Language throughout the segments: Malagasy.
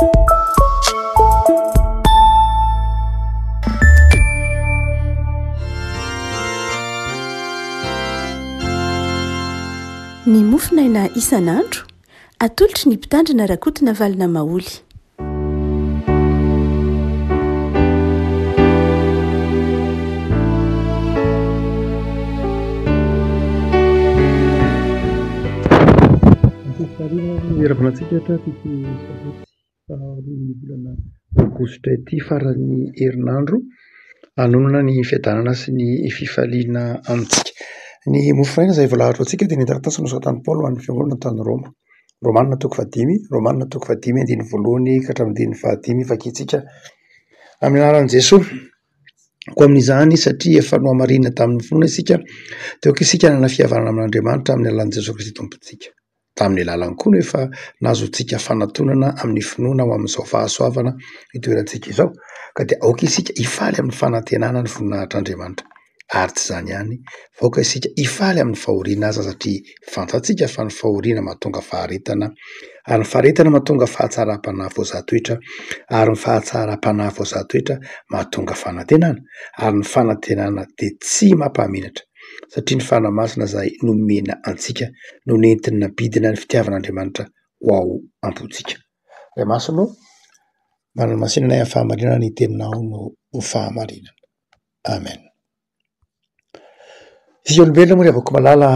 Ny mofinaina isan'andro atolotry ny mpitandrina rakotina valina maoly. Ravanantsika taty volana aogositra ity faran'ny herinandro anonona ny fiadanana sy ny fifaliana amintsika. Ny mofinaina izay voalahatra antsika dia ny taratasy nosoratan'i Paoly ho an'ny fiangonana tany Roma. Romanina toko 5 andiny voalohany ka hatramin'ny 15 vakintsika amin'ny anaran'i Jesosy. Ko amin'izany satria efa nohamarinina tamin'ny finoana isika, teo ka isika hanana fihavanana amin'Andriamanitra amin'ny alalan'i Jesosy Kristy Tompontsika. Tamin'ny alalany koa no efa nazontsika fanatonana amin'ny finoana ho amin'izao fahasoavana itoerantsika izao. Ka dia aoka isika hifaly amin'ny fanantenana ny voninahitr'Andriamanitra. Ary tsy izany ihany, aoka isika hifaly amin'ny fahoriana aza satria fantatsika fa ny fahoriana mahatonga faharetana, ary ny faharetana mahatonga fahatsaram-panahy voazahatoetra, ary ny fahatsaram-panahy voazahatoetra mahatonga fanantenana, ary ny fanantenana dia tsy mampahaminatra. Satria ny fanahy masina izay nomena antsika no nentina bidina ny fitiavan'Andriamanitra ho ao am-pontsika. Ray masino, manana masinana amin'ny fahamarinana ny teninao no ho fahamarinana. Amen. Isika olombelona moa rehefa malala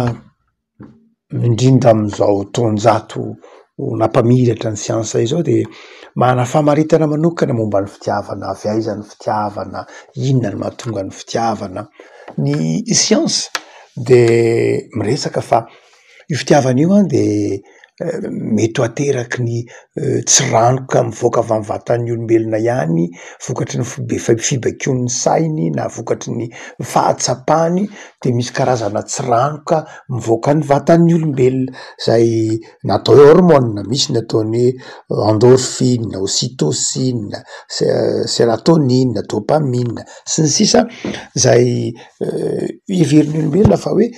indrindra amin'izao taonjato nampamiratra ny siansa izao dia manana fahamaritana manokana momba ny fitiavana, avy aiza ny fitiavana, inona ny mahatonga ny fitiavana. Ny siansa dia miresaka fa io fitiavana io dia mety ho ateraky ny tsiranoka mivoaka avy amin'ny vatan'ny olombelona ihany, vokatry ny fibaikoan'ny sainy na vokatry ny fahatsapany, dia misy karazana tsiranoka mivoaka ny vatan'ny olombelona izay natao hormone, misy ny ataony endorphine, ocytocine, sérotonine, dopamine sy ny sisa, izay heverin'ny olombelona fa hoe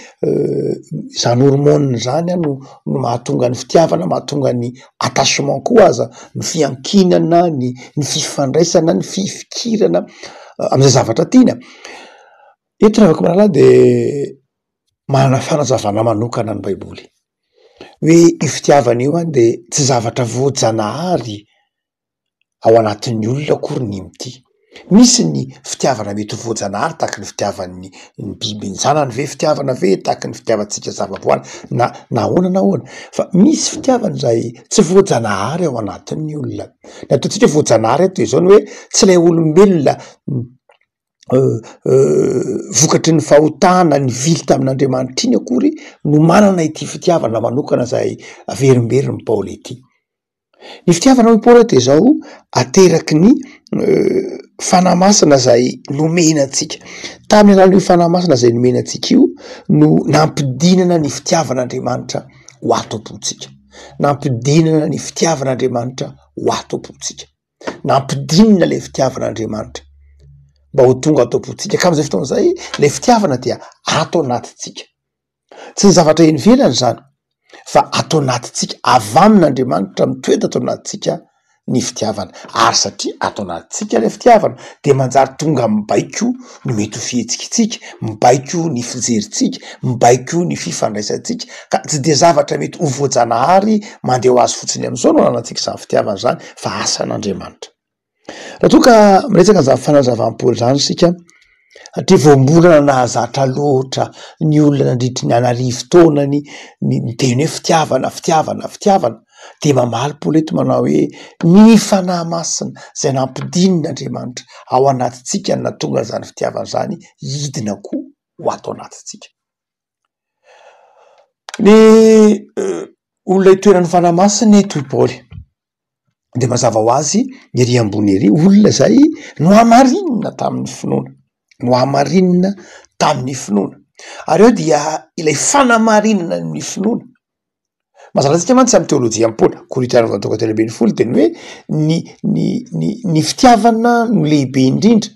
izany hormone izany no mahatonga ny fitiavana, mahatonga ny attachement koa aza, ny fiankinana, ny fifandraisana, ny fifikirana amin'izay zavatra tiana. Eto raha malala dia manana fanazavana manokana ny Baiboly hoe io fitiavana io dia tsy zavatra voajanahary ao anatin'ny olona akory ny mity. Misy ny fitiavana mety ho voajanahary tahaka ny fitiavan'ny biby ny zanany ve, fitiavana ve tahaka ny fitiavantsika zavaboary na ahoana. Fa misy fitiavana izay tsy voajanahary ao anatin'ny olona. Ny ataontsika voajanahary eto izao ny hoe tsy ilay olombelona vokatry ny fahotana ny vily tamin'Andriamanitra iny akory no manana ity fitiavana manokana izay averimberiny Paoly ity. Ny fitiavana hoy Paoly dia izao ateraky ny fanahy masina izay nomena antsika. Tamin'ny alalan'io fanahy masina izay nomena antsika io no nampidinana ny fitiavan'Andriamanitra ho ato am-pontsika. Nampidinana ny fitiavan'Andriamanitra ho ato am-pontsika. Nampidinana ilay fitiavan'Andriamanitra mba ho tonga ato am-pontsika. Ka amin'izay fotoan'izay ilay fitiavana dia ato anatintsika. Tsy ny zavatra eny ivelany izany, fa ato anatintsika, avy amin'Andriamanitra mitoetra ato anatintsika ny fitiavana. Ary satria ato anatintsika ilay fitiavana dia manjary tonga mibaiko ny mety ho fihetsikitsika, mibaiko ny fijerintsika, mibaiko ny fifandraisantsika. Ka tsy dia zavatra mety ho voajanahary mandeha ho azy fotsiny amin'izao no anantsika izany fitiavana izany, fa asan'Andriamanitra. Raha toa ka miresaka izany fanazavam-Paoly izany isika, satria voambolana nahazatra loatra ny olona nandritry ny anarivo taona ny teny hoe fitiavana, dia mamaly Paoly eto manao hoe ny fanahy masina izay nampidin'Andriamanitra ao anatintsika no nahatonga izany fitiavana izany hidina koa ho ato anatintsika. Ny olona itoeran'ny fanahy masina toy Paoly dia mazava ho azy ery ambony ery, olona izay nohamarinina tamin'ny finoana. Ary eo dia ilay fanamarinana ny finoana. Mazava antsika mantsy amin'ny teolojia amin'ny Paoly, Korintiana voaloha telo ambin'ny folo, dia hoe ny fitiavana no lehibe indrindra,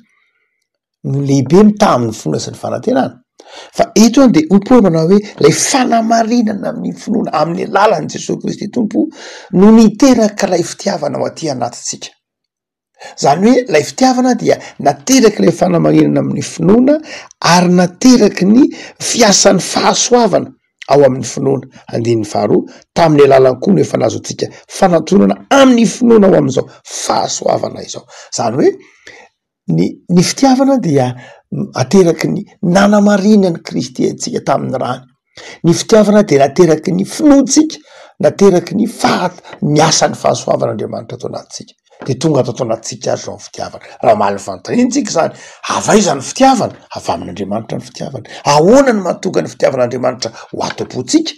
no lehibe mitaha amin'ny finoana sy ny fanantenana. fa eto any de opo manao hoe lay fanamarinana amin'ny finoana amin'ny alalan'i Jesosy Kristy tompo no niteraka lay fitiavana ao aty anatintsika. Zany hoe lay fitiavana dia nateraky lay fanamarinana amin'ny finoana ary nateraky ny fiasan'ny fahasoavana ao amin'ny finoana. Andininy faharoa, tamin'ny alalany koa no efa nazo antsika fanantonana amin'ny finoana ao amin'izao fahasoavana izao. Zany hoe ny fitiavana dia ateraky ny nanamarinany Kristy antsika tamin'ny rany. Ny fitiavana dia nateraky ny finoantsika, nateraky ny miasan'ny fahasoavan'Andriamanitra ato anatintsika. De tonga ato anatintsika azy zao ny fitiavana. Raha omaly fanontaniantsika zany, avaiza ny fitiavana? Avy amin'Andriamanitra ny fitiavana. Ahoana ny mahatonga ny fitiavan'Andriamanitra ho ato-pontsika?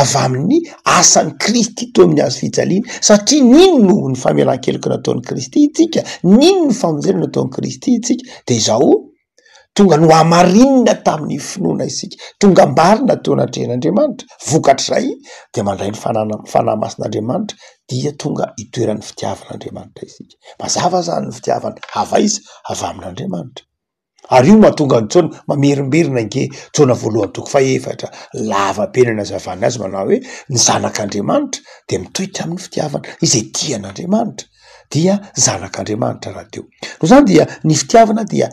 Avy amin'ny asan'ny Kristy to amin'ny azo fijaliana, satria nino ny famelan-keloka nataon'ny Kristy itsika, nino ny famonjena nataon'ny Kristy itsika, de izao tonga no amarinina tamin'ny finoana isika, tonga ambarina teo anatrehan'Andriamanitra. Vokatr'izay de mandray ny fanahy masin'Andriamanitra, dia tonga itoeran'ny fitiavan'Andriamanitra isika. Mazava zany ny fitiavana avaiza? Avy amin'Andriamanitra. Ary io mahatonga ny tsona mamerimberina nge tsona voalohany toko faefatra lavabe nazavany azy manao hoe ny zanak'Andriamanitra de mitoetra amin'ny fitiavana izay tian'Andriamanitra dia zanak'Andriamanitra raha teo. No zany dia ny fitiavana dia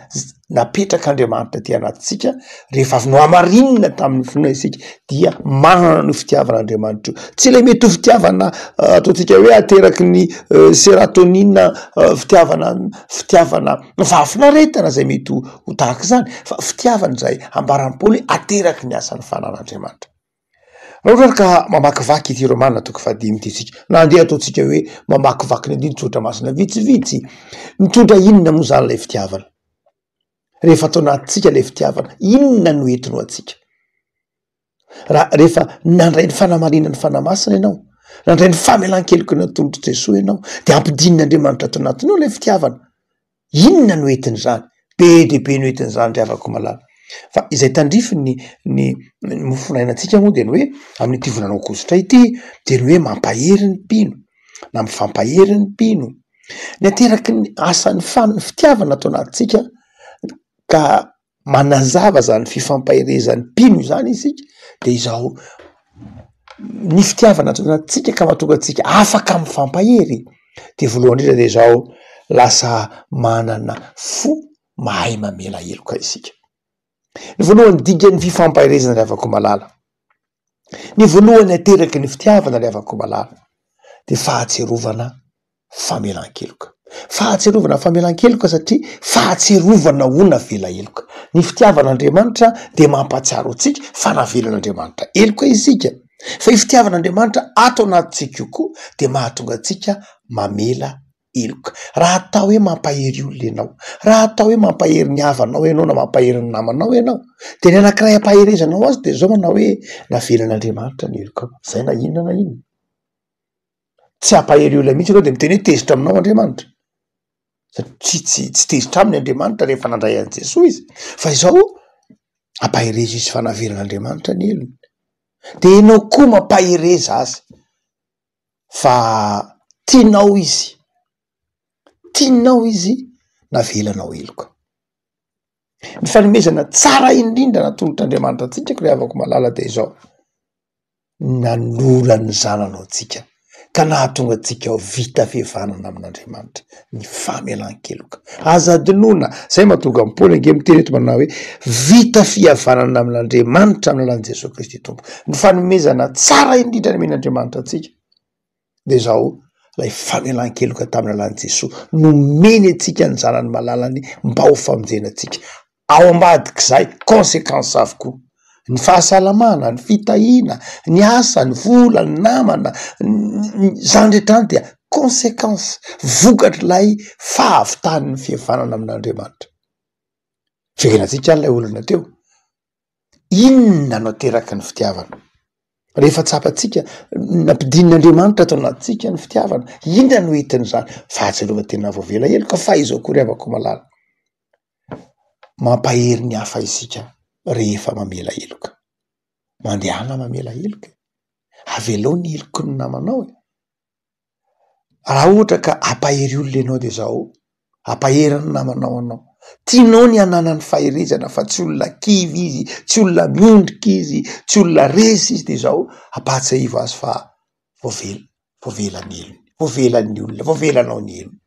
napetrak'Andriamanitra ty anatintsika rehefa avy no amarinina tamin'ny finoana isika dia manana ny fitiavan'Andriamanitra io. Tsy ilay mety ho fitiavana ataontsika hoe ateraky ny sérotonine fitiavana vafinaretana zay mety ho tahaka zany, fa fitiavana zay ambaran'ny Paoly ateraky ny asan'ny fanan'Andriamanitra. Raha ohatra ka mamakivaky ity Romana toko fahadimy ity tsika, na andeha ataontsika hoe mamakivaky ny andiny tsotra masina vitsivitsy, mitondra inona moa zany lay fitiavana? Rehefa atao anatintsika lay fitiavana, inona no entiny ho atsika? Rehefa nandray ny fanamarinany fanamasina ianao, nandray ny famelan-keloka nataon'i Jesosy ianao, de ampidin'Andriamanitra ato anatinao lay fitiavana, inona no entiny zany? Be de be no entiny zany ry havako malala. Fa izay tandrify ny mofinainantsika moa de ny hoe amin'ny ity volana aogositra ity de ny hoe mampahery ny mpino na mifampahery ny mpino, ny ateraky ny asan'ny fitiavana ato anatintsika ka manazava zany fifampaherezan'ny mpino zany isika, de izao ny fitiavana ato anatintsika ka mahatonga antsika afaka mifampahery. De voalohany indrindra de izao lasa manana fo mahay mamela heloka isika. Ny voalohany dikan'ny fifampaherezana ry havako malala, ny voalohany ateraky ny fitiavana ry havako malala, de fahatserovana famelan-keloka. Fahatserovana famelan-keloka satria fahatserovana ona vela heloka. Ny fitiavan'Andriamanitra de mampatsiaro antsika fanavelan'Andriamanitra heloka isika. Fa i fitiavan'Andriamanitra ato anatintsika io koa de mahatonga antsika mamela heloka. Raha atao hoe mampahery olona ianao, raha atao hoe mampahery ny havanao ianao na mampahery ny namanao ianao, de ny anankiray ampaherezanao azy de zao manao hoe navelan'Andriamanitra ny heloka. Zay na inona na inona. Tsy ampahery olona mihitsy ianao de miteny hoe tezitra aminao Andriamanitra. Tsy tezitra aminy Andriamanitra rehefa nandray an'i Jesosy izy, fa izao ampahereza izy fa navelan'Andriamanitra ny elony. De ianao koa mampahereza azy fa tianao izy navelanao heloka. Ny fanomezana tsara indrindra natongotr'Andriamanitra antsika ry havako malala de izao nanora ny zanany antsika ka nahatonga antsika ho vita fihavanana amin'Andriamanitra, ny famelan-keloka. Azadinoana, zay mahatonga amin'ny Paoly ange miteny eto manao hoe vita fihavanana amin'Andriamanitra amin'ny alalan'i Jesosy Kristy tompo. Ny fanomezana tsara indrindra nomen'Andriamanitra antsika de izao lay famelan-keloka tamin'ny alalan'i Jesosy nomeny antsika ny zanany malalany mba ho famonjena antsika. Ao ambadik'izay conséquence avokoa, ny fahasalamana, ny fitahiana, ny asa, ny vola, ny namana, zany rehetrany dia conséquence, vokatr'ilay fahavitan'ny fihavanana amin'Andriamanitra. Firenantsika an'ilay olona teo, inona no ateraky ny fitiavana? Rehefa tsapatsika nampidin'Andriamanitra ato anatintsika ny fitiavana, inona no entiny zany? Fahatserovan-tena voavela heloka fa izao koa ry havako malala, mampahery ny hafa isika rehefa mamela heloka. Mandehana mamela heloka, avelao ny heloky ny namanao e. Raha ohatra ka ampahery olona ianao de zao ampahery ny namanao anao, tianao ny anana ny faherezana fa tsy olona kivy izy, tsy olona miondrika izy, tsy olona resy izy de zao apatsaivo azy fa voavelany elony, voavelan'ny olona, voavelanao ny elony.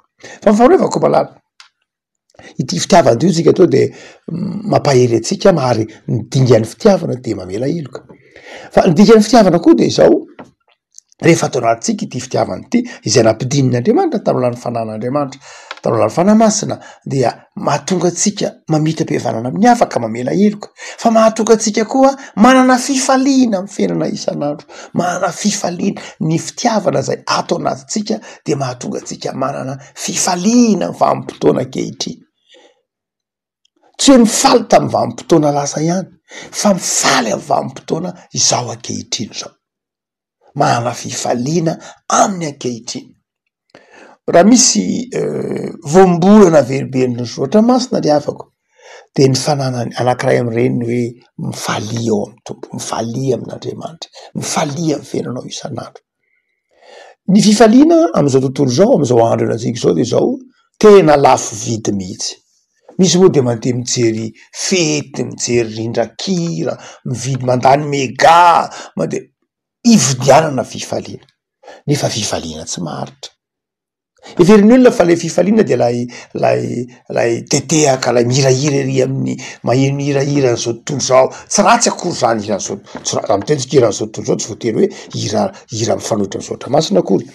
Fa mifanorevako malala ity fitiavana io tsika to de mampahery atsika mary ny dingan'ny fitiavana de mamela heloka. Fa ny dingan'ny fitiavana koa de zao rehefa atao anatintsika ity fitiavana ity izay nampidin'Andriamanitra tamin'ny fanan'Andriamanitra, tamin'ny fanamasina dia mahatonga atsika mamita-pihavanana amin'ny afaka mamela heloka. Fa mahatonga atsika koa manana fifaliana amin'ny fiainana isan'andro, manana fifaliana ny fitiavana zay ato anatintsika de mahatonga atsika manana fifaliana amin'ny vanim-potoana ankehitriny. Tsy hoe mifaly tamin'ny vanim-potoana lasa ihany fa mifaly amin'ny vanim-potoana izao ankehitriny zao, manana fifaliana amin'ny ankehitriny. Raha misy voambolana veriberiny zoatra masina ry havako de ny fananany anankiray am'ireny hoe mifalia ao amin'ny tompo, mifalia amin'Andriamanitra, mifalia amin'ny fiainanao isan'andro. Ny fifaliana am'izao tontolo zao, am'izao andro anatsika zao de zao tena lafo vidy mihitsy. Misy moa de mandeha mijery fety, mijery rindran-kira, mividy mandany mega, mandeha ividianana fifaliana. Nefa fifaliana tsy maharitra. Everiny olona fa le fifaliana de lay tetehaka, lay mihirahira ery amin'ny maheno hirahira an'izao tontolo zao. Tsy ratsy akory zany iran'izao, amiteny tsika iran'izao tontolo zao tsy voatery hoe hira mifanohitra misaotra masina akory.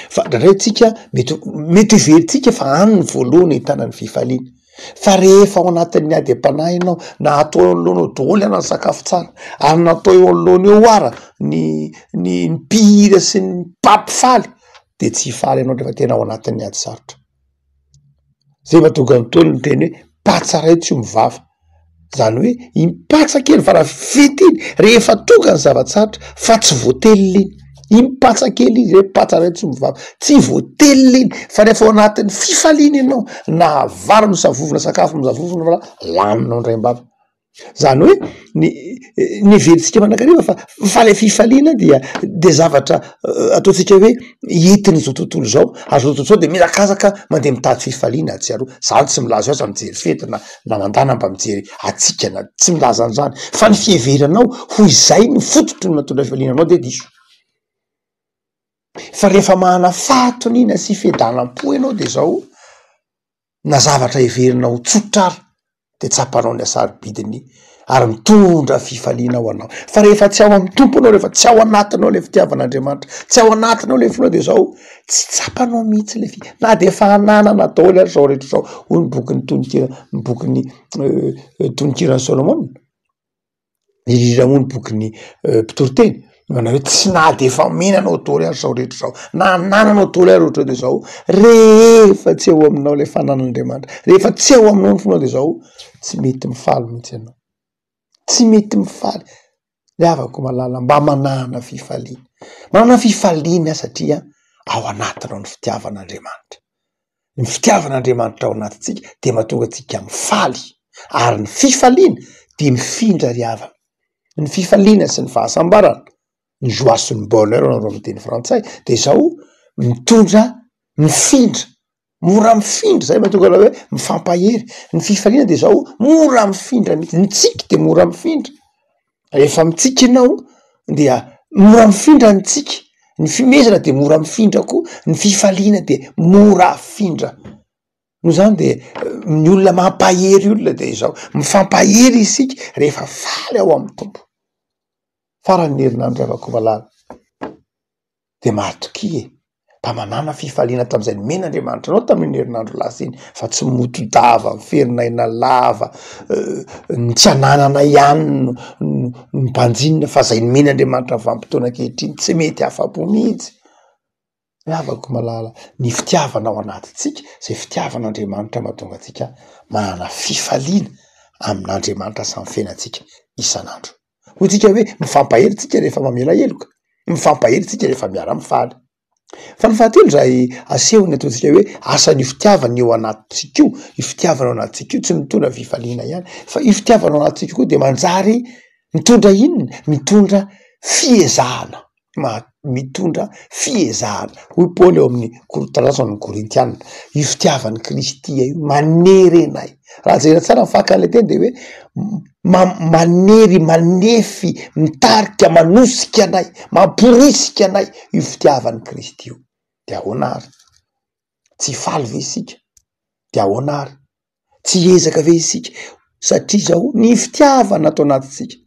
Fa ndraindray tsika mety heverintsika fa any ny voalohany ahitana ny fifaliana. Fa rehefa ao anatin'ny ady am-panahy ianao, na atao eo anoloanao daholo iana ny sakafo tsara, ary natao eo anoloana eo ara ny mpihira sy ny mpampifaly, de tsy hifaly ianao rehefa tena ao anatin'ny ady sarotra. Zay mahatonga ny tolony ny teny hoe patsa-ray tsy ho mivava. Zany hoe impatsa kely fa raha fety iny rehefa tonga ny zava-tsarotra fa tsy voatelina iny. Impatsa kely izy hoe patsa-ray tsy ho mivava, tsy voatelina iny fa rehefa ao anatin'ny fifaliana ianao, na vary misavovona, sakafo misavovona fa laninao ndray mbava. Zany hoe ny heverintsika manakariva fa le fifaliana dia de zavatra ataotsika hoe entiny zao tontolo zao, ary zao tontolo zao de mihazakazaka mandeha mitady fifaliana atsiaro. Zany tsy milaza aza mijery fety na mandana mba mijery atsika na tsy milaza an'izany, fa ny fiheverinao ho izay ny fototry ny mahatonga fifaliana anao de diso. Fa rehefa mahana fahatoniana sy fiadanam-po ianao de zao na zavatra heverinao tsotrara de tsapanao ny asarobidiny ary mitondra fifaliana ao anao. Fa rehefa tsy ao amin'ny tomponao, rehefa tsy ao anatinao le fitiavan'Andriamanitra, tsy ao anatinao le fonao de zao tsy tsapanao mihitsy le na de fa hananana daholo ary zao rehetra zao. Hoy ny bokin'ny tononkirany Solomona, indrindra moa ny bokin'ny mpitoroteny, manao hoe tsy na de efa menanao daholo ary zao rehetra zao, na nananao daholo ary ohatry de zao, rehefa tsy eo aminao le fanan'Andriamanitra, rehefa tsy eo aminao ny fonao de zao tsy mety mifaly mihitsy ianao, tsy mety mifaly. Le havako malala mba manana fifaliana, manana fifaliana satria ao anatinao ny fitiavan'Andriamanitra. Ny fitiavan'Andriamanitra ao anatintsika de mahatonga atsika mifaly, ary ny fifaliana de mifindra ry havana. Ny fifaliana sy ny fahasambarana, ny joie sy ny bonheur raha amin'ny teny frantsay de zao mitondra mifindra, mora mifindra, zay mahatonga anao hoe mifampahery. Ny fifaliana de zao mora mifindra mihitsy, ny tsiky de mora mifindra. Rehefa mitsiky ianao dia mora mifindra ny tsiky, ny fimezana de mora mifindra koa, ny fifaliana de mora findra. Noho zany de ny olona mampahery olona de zao mifampahery isika rehefa faly ao amin'ny tompo. Faran'ny herinandro avako malala de maritoky mba manana fifaliana tam'izay nomen'Andriamanitra anao tamin'ny herinandro lasa iny, fa tsy motodava, miferin'aina lava, ny tsy ananana ihany ny mbanjinina fa zay nomen'Andriamanitra ny vanim-potoana ankehitriny tsy mety afa-po mihitsy. Havako malala ny fitiavana ao anatintsika, zay fitiavan'Andriamanitra mahatonga atsika manana fifaliana amin'Andriamanitra sy amin'ny fiainantsika isan'andro. Hoy tsika hoe mifampahery tsika rehefa mamela heloka, mifampahery tsika rehefa miara-mifaly. Fa ny fahatelo zay asehony ataotsika hoe asan'io fitiavana eo anatintsika io, io fitiavana ao anatintsika io tsy mitondra fifaliana ihany, fa io fitiavana ao anatintsika koa de manjary mitondra inona? Mitondra fiezahana. mitondra fiezahana. Hoy Paoly eo amin'ny talasany Korintiana, io fitiavan'ny Kristy io manery anay. Raha jerena tsara mifakale teny de hoe manery, manefy, mitarika, manosika anay, mamporisika anay io fitiavan'ny Kristy io. De ahoana ary? Tsy faly ve isika? De ahoana ary? Tsy ezaka ve isika? Satria zao ny fitiavana atao anatintsika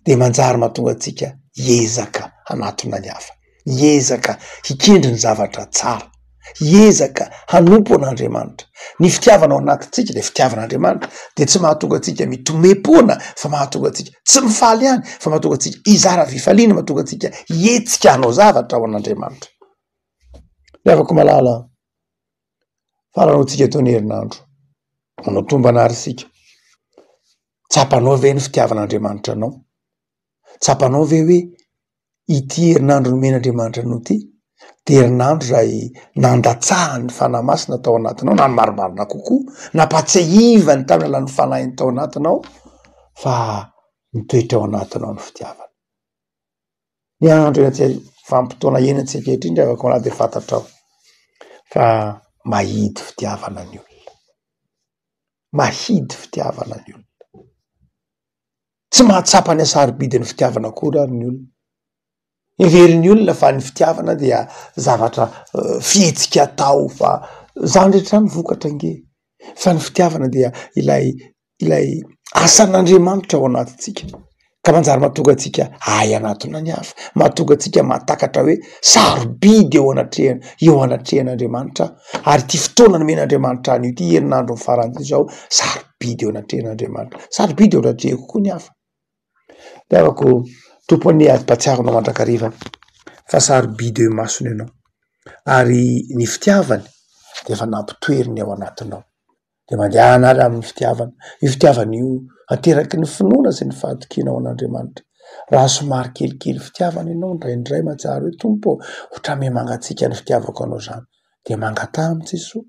de manjary mahatonga antsika hiezaka hanatona ny hafa, hiezaka hikendry ny zavatra tsara, hiezaka hanompo an'Andriamanitra. Ny fitiavana ao anatintsika de fitiavan'Andriamanitra de tsy mahatonga antsika mitomem-pona, fa mahatonga antsika tsy mifaly ihany, fa mahatonga antsika hizara fifaliana, mahatonga antsika hietsika hanao zavatra ao an'Andriamanitra. Le afaka malala faranao tsika toy ny herinandro, manao tombanary sika. Tsapanao ve ny fitiavan'Andriamanitra anao? Tsapanao ve hoe ity herinandro nomen'Andriamanitra anao ty de herinandro zay nandatsahany fanahy masina tao anatinao, na ny marimarina kokoa, nampatsiahivany taminy alan'ny fanahiny tao anatinao, fa mitoetra ao anatinao ny fitiavana. Ny andro vanim-potoana iainantsika etriny avako ana de fantatrao fa mahidy fitiavana ny olona, mahidy fitiavana ny olona. Tsy mahatsapa ny asarobidy ny fitiavana akory ary ny olona. Everiny olona fa ny fitiavana dia zavatra fihetsika atao, fa zany rehetra ny vokatra nge. Fa ny fitiavana dia ilay asan'Andriamanitra ao anatintsika, ka manjary mahatonga antsika ay anatona ny hafa, mahatonga antsika mahatakatra hoe sarobidy eo anatrehan'Andriamanitra, ary ty fotoana nomen'Andriamanitra any io, ty herinandro ny farany ty zao, sarobidy eo anatrehan'Andriamanitra, sarobidy eo anatreha kokoa ny hafa. De avako tompony ady-patsiaronao mandrakariva fa sarobidy eo masony ianao, ary ny fitiavany de efa nampitoeriny ao anatinao, de mandeha anala amin'ny fitiavana. Io fitiavana io ateraky ny finoana sy ny fahatokiana ao an'Andriamanitra. Raha somary kelikely fitiavana ianao indraindray mahatsiaro hoe tompo ohatrame mangatsika ny fitiavako anao zany, de mangataha amin'ny Jesosy,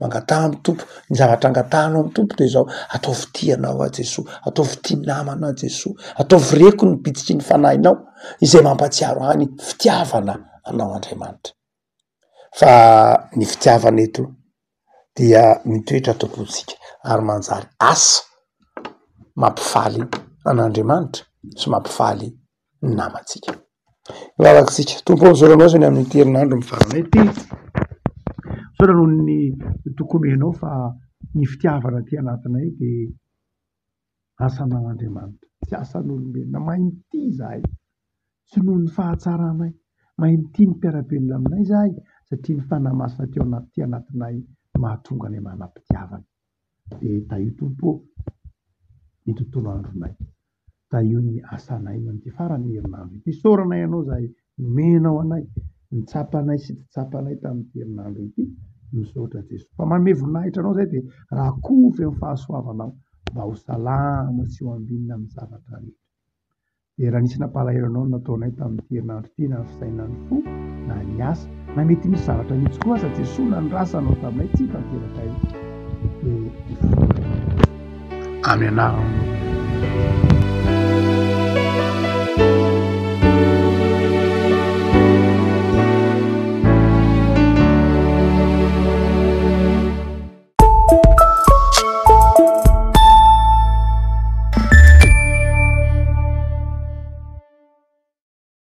mangataha amin'ny tompo. Ny zavatra angatahanao amin'ny tompo de zao: ataovy ty anao a Jesosy, ataovy ty namana a Jesosy, ataovy reko ny bitsiky ny fanahinao, izay mampatsiaro any fitiavana anao Andriamanitra. Fa ny fitiavana eto dia mitoetra tokotsika ary manjary asa mampifaly an'Andriamanitra sy mampifaly ny namantsika. Lavakitsika tompo misaoranao zany amin'ny herinandro mifarana ity. Saotra noho ny tokomenao fa ny fitiavana ty anatinay de asan'Andriamanitra, tsy asan'olombelona. Mahity zahay, tsy noho ny fahatsaranay, mahity ny mpiarabelona aminay zahay, satria ny fanahy masina ty anatinay mahatonga ny manam-pitiavana. De taio tompo ny tontolo andronay, taio ny asanay manty farany herinandro ity. Saoranay ianao zahay, nomenao anay, nitsapanay sy tsy tsapanay tamin'ny herinandro ity, misaotra Jesosy. Fa manome voninahitra anao zay de rakofy amin'ny fahasoavanao mba ho salama sy ho ambinina amin'ny zavatra rehetra. De raha nisy nampalahelo anao nataonay tamin'ny herinandro ity, na fisainany fo na ny asa, na mety misy zavatra mihitsy koa aza Jesosy na ny rasanao taminay tsy tanteraka io, de amin'ny anaranao